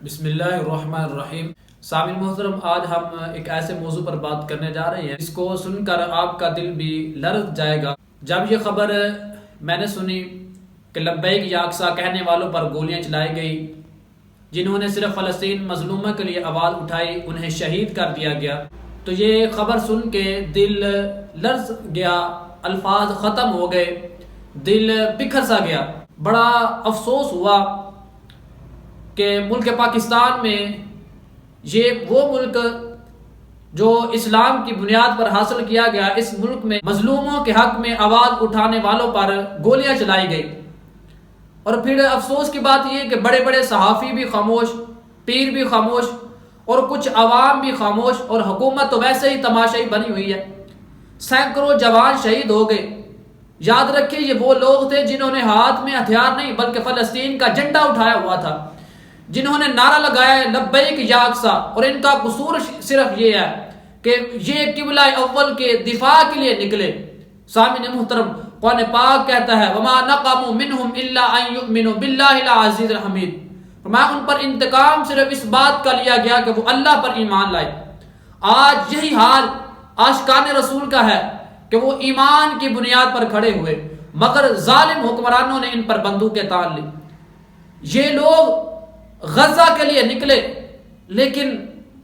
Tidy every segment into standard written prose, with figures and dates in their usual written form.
بسم اللہ الرحمن الرحیم۔ سامعین محترم، آج ہم ایک ایسے موضوع پر بات کرنے جا رہے ہیں جس کو سن کر آپ کا دل بھی لرز جائے گا۔ جب یہ خبر میں نے سنی کہ لبیک یا اقصی کہنے والوں پر گولیاں چلائی گئی، جنہوں نے صرف فلسطین مظلومہ کے لیے آواز اٹھائی، انہیں شہید کر دیا گیا، تو یہ خبر سن کے دل لرز گیا، الفاظ ختم ہو گئے، دل بکھر سا گیا۔ بڑا افسوس ہوا کہ ملک پاکستان میں، یہ وہ ملک جو اسلام کی بنیاد پر حاصل کیا گیا، اس ملک میں مظلوموں کے حق میں آواز اٹھانے والوں پر گولیاں چلائی گئی۔ اور پھر افسوس کی بات یہ کہ بڑے بڑے صحافی بھی خاموش، پیر بھی خاموش، اور کچھ عوام بھی خاموش، اور حکومت تو ویسے ہی تماشائی بنی ہوئی ہے۔ سینکڑوں جوان شہید ہو گئے۔ یاد رکھیں، یہ وہ لوگ تھے جنہوں نے ہاتھ میں ہتھیار نہیں بلکہ فلسطین کا جھنڈا اٹھایا ہوا تھا، جنہوں نے نعرہ لگایا ہے لبیک یا اقصی، اور ان کا قصور صرف یہ ہے کہ یہ قبلہ اول کے دفاع کے لیے نکلے۔ سامعین محترم، قرآن پاک کہتا ہے وَمَا نَقَمُوا مِنْهُمْ إِلَّا أَن يُؤْمِنُوا بِاللَّهِ الْعَزِيزِ الْحَمِيدِ، فرمایا ان پر انتقام صرف اس بات کا لیا گیا کہ وہ اللہ پر ایمان لائے۔ آج یہی حال عاشقان رسول کا ہے کہ وہ ایمان کی بنیاد پر کھڑے ہوئے، مگر ظالم حکمرانوں نے ان پر بندوقیں تان لی۔ یہ لوگ غزہ کے لیے نکلے، لیکن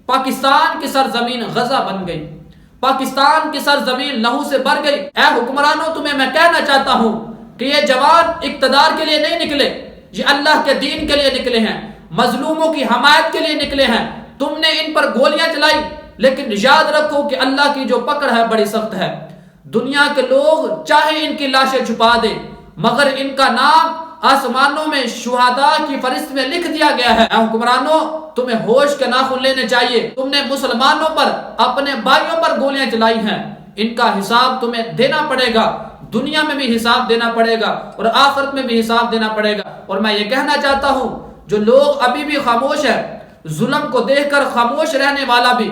پاکستان کی سرزمین غزہ بن گئی، پاکستان کی سرزمین لہو سے بھر گئی۔ اے حکمرانوں، تمہیں میں کہنا چاہتا ہوں کہ یہ جوان اقتدار کے لیے نہیں نکلے، یہ اللہ کے دین کے لیے نکلے ہیں، مظلوموں کی حمایت کے لیے نکلے ہیں۔ تم نے ان پر گولیاں چلائی، لیکن یاد رکھو کہ اللہ کی جو پکڑ ہے بڑی سخت ہے۔ دنیا کے لوگ چاہے ان کی لاشیں چھپا دیں، مگر ان کا نام آسمانوں میں شہداء کی فہرست میں لکھ دیا گیا ہے۔ اے حکمرانوں، تمہیں ہوش کے ناخن لینے چاہیے۔ تم نے مسلمانوں پر، اپنے بھائیوں پر گولیاں چلائی ہیں، ان کا حساب تمہیں دینا پڑے گا۔ دنیا میں بھی حساب دینا پڑے گا اور آخرت میں بھی حساب دینا پڑے گا۔ اور میں یہ کہنا چاہتا ہوں، جو لوگ ابھی بھی خاموش ہے، ظلم کو دیکھ کر خاموش رہنے والا بھی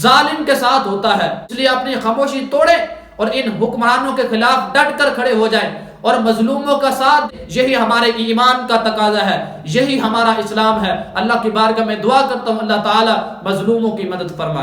ظالم کے ساتھ ہوتا ہے، اس لیے اپنی خاموشی توڑیں اور ان حکمرانوں کے خلاف ڈٹ کر کھڑے ہو جائیں اور مظلوموں کا ساتھ۔ یہی ہمارے ایمان کا تقاضا ہے، یہی ہمارا اسلام ہے۔ اللہ کی بارگاہ میں دعا کرتا ہوں اللہ تعالی مظلوموں کی مدد فرمائے۔